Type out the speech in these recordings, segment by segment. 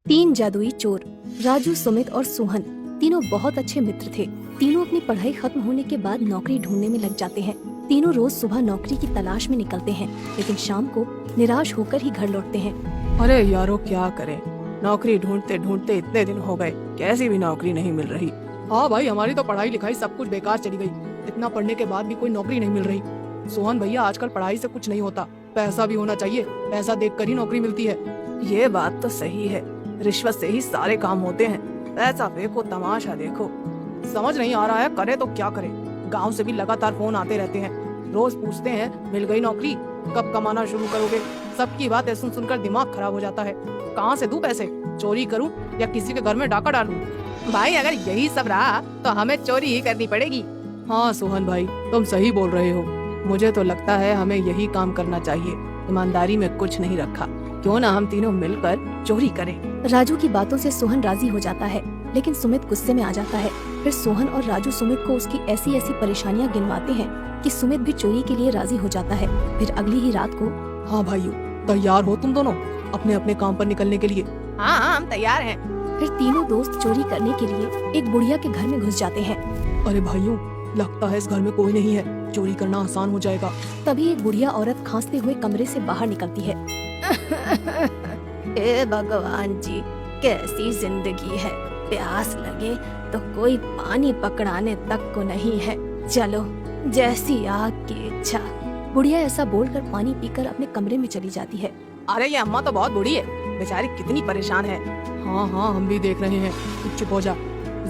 तीन जादुई चोर। राजू, सुमित और सोहन तीनों बहुत अच्छे मित्र थे। तीनों अपनी पढ़ाई खत्म होने के बाद नौकरी ढूंढने में लग जाते हैं। तीनों रोज सुबह नौकरी की तलाश में निकलते हैं, लेकिन शाम को निराश होकर ही घर लौटते हैं। अरे यारो क्या करें, नौकरी ढूंढते ढूंढते इतने दिन हो गए, कैसी भी नौकरी नहीं मिल रही। हाँ भाई, हमारी तो पढ़ाई लिखाई सब कुछ बेकार चली गई। इतना पढ़ने के बाद भी कोई नौकरी नहीं मिल रही। सोहन भैया, आजकल पढ़ाई से कुछ नहीं होता, पैसा भी होना चाहिए, पैसा देखकर ही नौकरी मिलती है। ये बात तो सही है, रिश्वत से ही सारे काम होते हैं। पैसा फेंको, तमाशा देखो। समझ नहीं आ रहा है करे तो क्या करें। गांव से भी लगातार फोन आते रहते हैं, रोज पूछते हैं मिल गई नौकरी, कब कमाना शुरू करोगे। सबकी बातें सुन सुनकर दिमाग खराब हो जाता है। कहाँ से दूं पैसे, चोरी करूं या किसी के घर में डाका डालूं? भाई अगर यही सब रहा तो हमें चोरी ही करनी पड़ेगी। हाँ सोहन भाई, तुम सही बोल रहे हो। मुझे तो लगता है हमें यही काम करना चाहिए। ईमानदारी में कुछ नहीं रखा, क्यों ना हम तीनों मिलकर चोरी करें। राजू की बातों से सोहन राजी हो जाता है, लेकिन सुमित गुस्से में आ जाता है। फिर सोहन और राजू सुमित को उसकी ऐसी ऐसी परेशानियां गिनवाते हैं कि सुमित भी चोरी के लिए राजी हो जाता है। फिर अगली ही रात को, हाँ भाइयों, तैयार हो तुम दोनों अपने अपने काम पर निकलने के लिए? हाँ हाँ, हम तैयार हैं। फिर तीनों दोस्त चोरी करने के लिए एक बुढ़िया के घर में घुस जाते हैं। अरे भाइयों, लगता है इस घर में कोई नहीं है, चोरी करना आसान हो जाएगा। तभी एक बुढ़िया औरत खांसते हुए कमरे से बाहर निकलती है। हे भगवान जी, कैसी जिंदगी है। प्यास लगे तो कोई पानी पकड़ाने तक को नहीं है। चलो, जैसी आग की इच्छा। बुढ़िया ऐसा बोलकर पानी पीकर अपने कमरे में चली जाती है। अरे ये अम्मा तो बहुत बूढ़ी है, बेचारी कितनी परेशान है। हाँ हाँ, हम भी देख रहे हैं। तू चुप हो जा,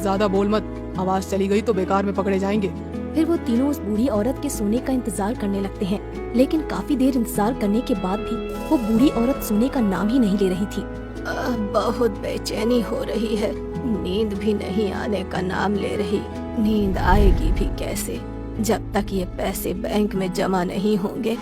ज्यादा बोल मत, आवाज चली गई तो बेकार में पकड़े जाएंगे। फिर वो तीनों उस बूढ़ी औरत के सोने का इंतजार करने लगते हैं, लेकिन काफी देर इंतजार करने के बाद भी वो बूढ़ी औरत सोने का नाम ही नहीं ले रही थी। बहुत बेचैनी हो रही है, नींद भी नहीं आने का नाम ले रही। नींद आएगी भी कैसे? जब तक ये पैसे बैंक में जमा नहीं होंगे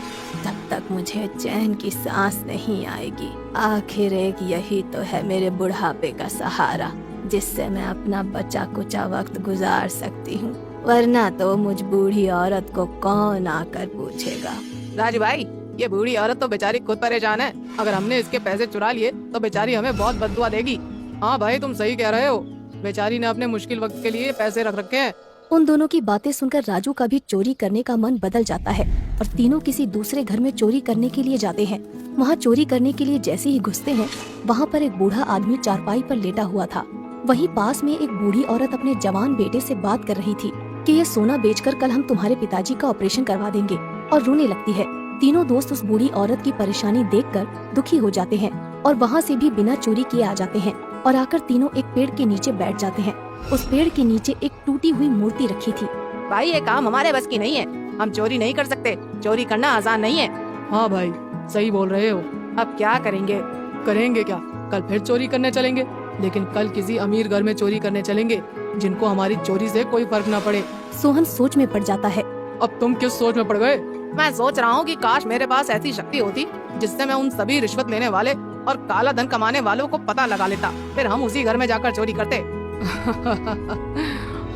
तब तक मुझे चैन की सांस नहीं आएगी। आखिर एक यही तो है मेरे बुढ़ापे का सहारा, जिससे मैं अपना बचा कुचा वक्त गुजार सकती हूँ, वरना तो मुझ बूढ़ी औरत को कौन आकर पूछेगा। राजू भाई, ये बूढ़ी औरत तो बेचारी खुद परेशान है। अगर हमने इसके पैसे चुरा लिए तो बेचारी हमें बहुत बददुआ देगी। हाँ भाई, तुम सही कह रहे हो, बेचारी ने अपने मुश्किल वक्त के लिए पैसे रख रखे हैं। उन दोनों की बातें सुनकर राजू का भी चोरी करने का मन बदल जाता है और तीनों किसी दूसरे घर में चोरी करने के लिए जाते हैं। वहाँ चोरी करने के लिए जैसे ही घुसते हैं, वहाँ पर एक बूढ़ा आदमी चारपाई पर लेटा हुआ था। वहीं पास में एक बूढ़ी औरत अपने जवान बेटे से बात कर रही थी कि ये सोना बेचकर कल हम तुम्हारे पिताजी का ऑपरेशन करवा देंगे, और रोने लगती है। तीनों दोस्त उस बूढ़ी औरत की परेशानी देखकर दुखी हो जाते हैं और वहाँ से भी बिना चोरी किए आ जाते हैं और आकर तीनों एक पेड़ के नीचे बैठ जाते हैं। उस पेड़ के नीचे एक टूटी हुई मूर्ति रखी थी। भाई ये काम हमारे बस की नहीं है, हम चोरी नहीं कर सकते, चोरी करना आसान नहीं है। हाँ भाई, सही बोल रहे हो। अब क्या करेंगे? करेंगे क्या, कल फिर चोरी करने चलेंगे, लेकिन कल किसी अमीर घर में चोरी करने चलेंगे जिनको हमारी चोरी से कोई फर्क न पड़े। सोहन सोच में पड़ जाता है। अब तुम किस सोच में पड़ गए? मैं सोच रहा हूँ कि काश मेरे पास ऐसी शक्ति होती जिससे मैं उन सभी रिश्वत लेने वाले और काला धन कमाने वालों को पता लगा लेता, फिर हम उसी घर में जाकर चोरी करते।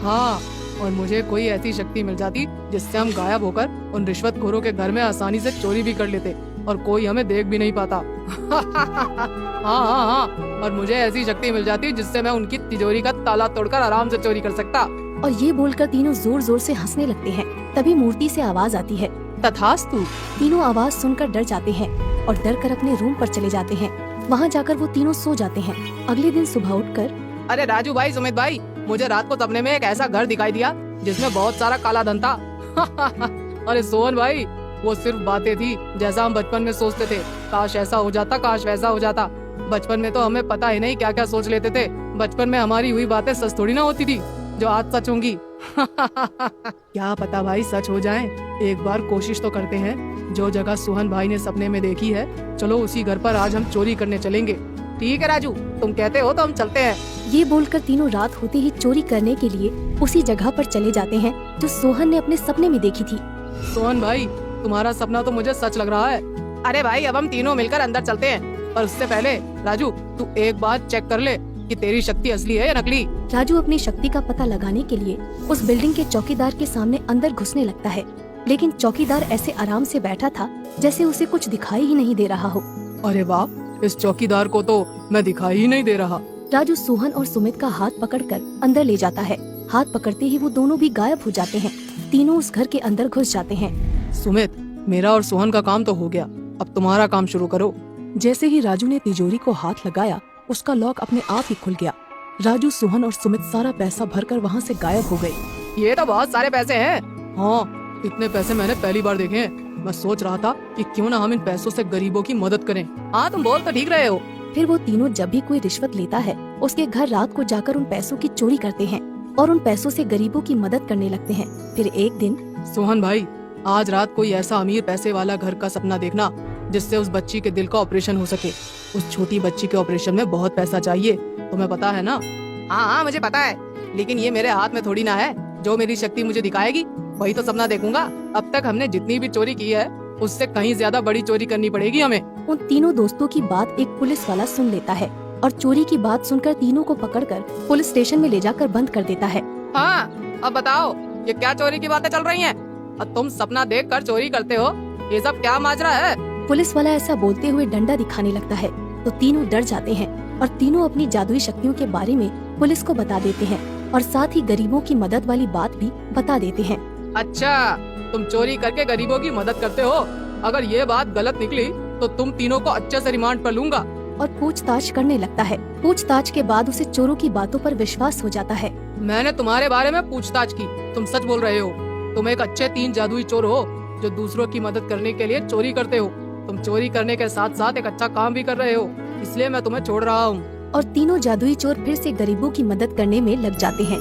हाँ, और मुझे कोई ऐसी शक्ति मिल जाती जिससे हम गायब होकर उन रिश्वतखोरों के घर में आसानी से चोरी भी कर लेते और कोई हमें देख भी नहीं पाता। हाँ हाँ हाँ, और मुझे ऐसी शक्ति मिल जाती जिससे मैं उनकी तिजोरी का ताला तोड़कर आराम से चोरी कर सकता। और ये बोलकर तीनों जोर जोर से हंसने लगते हैं। तभी मूर्ति से आवाज आती है, तथास्तु। तीनों आवाज सुनकर डर जाते हैं और डर कर अपने रूम पर चले जाते हैं। वहाँ जाकर वो तीनों सो जाते हैं। अगले दिन सुबह उठकर, अरे राजू भाई, सुमित भाई, मुझे रात को सपने में एक ऐसा घर दिखाई दिया जिसमें बहुत सारा काला धन था। अरे सोहन भाई, वो सिर्फ बातें थी, जैसा हम बचपन में सोचते थे। काश ऐसा हो जाता, काश वैसा हो जाता। बचपन में तो हमें पता ही नहीं क्या क्या सोच लेते थे। बचपन में हमारी हुई बातें सच थोड़ी ना होती थी जो आज सच होंगी। क्या पता भाई सच हो जाएं। एक बार कोशिश तो करते हैं। जो जगह सोहन भाई ने सपने में देखी है, चलो उसी घर पर आज हम चोरी करने चलेंगे। ठीक है राजू, तुम कहते हो तो हम चलते हैं। ये बोलकर तीनों रात होते ही चोरी करने के लिए उसी जगह पर चले जाते हैं जो सोहन ने अपने सपने में देखी थी। सोहन भाई, तुम्हारा सपना तो मुझे सच लग रहा है। अरे भाई, अब हम तीनों मिलकर अंदर चलते हैं, पर उससे पहले राजू, तू एक बात चेक कर ले कि तेरी शक्ति असली है या नकली। राजू अपनी शक्ति का पता लगाने के लिए उस बिल्डिंग के चौकीदार के सामने अंदर घुसने लगता है, लेकिन चौकीदार ऐसे आराम से बैठा था जैसे उसे कुछ दिखाई ही नहीं दे रहा हो। अरे वाह, इस चौकीदार को तो मैं दिखाई ही नहीं दे रहा। राजू सोहन और सुमित का हाथ पकड़कर अंदर ले जाता है। हाथ पकड़ते ही वो दोनों भी गायब हो जाते हैं। तीनों उस घर के अंदर घुस जाते हैं। सुमित, मेरा और सोहन का काम तो हो गया, अब तुम्हारा काम शुरू करो। जैसे ही राजू ने तिजोरी को हाथ लगाया, उसका लॉक अपने आप ही खुल गया। राजू, सोहन और सुमित सारा पैसा भरकर वहाँ से गायब हो गए। ये तो बहुत सारे पैसे हैं। हाँ, इतने पैसे मैंने पहली बार देखे हैं। मैं सोच रहा था कि क्यों ना हम इन पैसों से गरीबों की मदद करें। हाँ, तुम बोल तो ठीक रहे हो। फिर वो तीनों जब भी कोई रिश्वत लेता है, उसके घर रात को जाकर उन पैसों की चोरी करते हैं और उन पैसों से गरीबों की मदद करने लगते हैं। फिर एक दिन, सोहन भाई, आज रात कोई ऐसा अमीर पैसे वाला घर का सपना देखना जिससे उस बच्ची के दिल का ऑपरेशन हो सके। उस छोटी बच्ची के ऑपरेशन में बहुत पैसा चाहिए, तुम्हें पता है ना? हाँ, मुझे पता है, लेकिन ये मेरे हाथ में थोड़ी ना है। जो मेरी शक्ति मुझे दिखाएगी वही तो सपना देखूंगा। अब तक हमने जितनी भी चोरी की है उससे कहीं ज्यादा बड़ी चोरी करनी पड़ेगी हमें। उन तीनों दोस्तों की बात एक पुलिस वाला सुन लेता है और चोरी की बात सुनकर तीनों को पकड़कर पुलिस स्टेशन में ले जाकर बंद कर देता है। हाँ, अब बताओ ये क्या चोरी की बातें चल रही हैं? और तुम सपना देखकर चोरी करते हो, ये सब क्या माजरा है? पुलिस वाला ऐसा बोलते हुए डंडा दिखाने लगता है तो तीनों डर जाते हैं और तीनों अपनी जादुई शक्तियों के बारे में पुलिस को बता देते हैं और साथ ही गरीबों की मदद वाली बात भी बता देते हैं। अच्छा, तुम चोरी करके गरीबों की मदद करते हो? अगर ये बात गलत निकली तो तुम तीनों को अच्छे से रिमांड पर लूंगा। और पूछताछ करने लगता है। पूछताछ के बाद उसे चोरों की बातों पर विश्वास हो जाता है। मैंने तुम्हारे बारे में पूछताछ की, तुम सच बोल रहे हो। तुम एक अच्छे 3 जादुई चोर हो जो दूसरों की मदद करने के लिए चोरी करते हो। तुम चोरी करने के साथ साथ एक अच्छा काम भी कर रहे हो, इसलिए मैं तुम्हें छोड़ रहा हूँ। और तीनों जादुई चोर फिर से गरीबों की मदद करने में लग जाते हैं।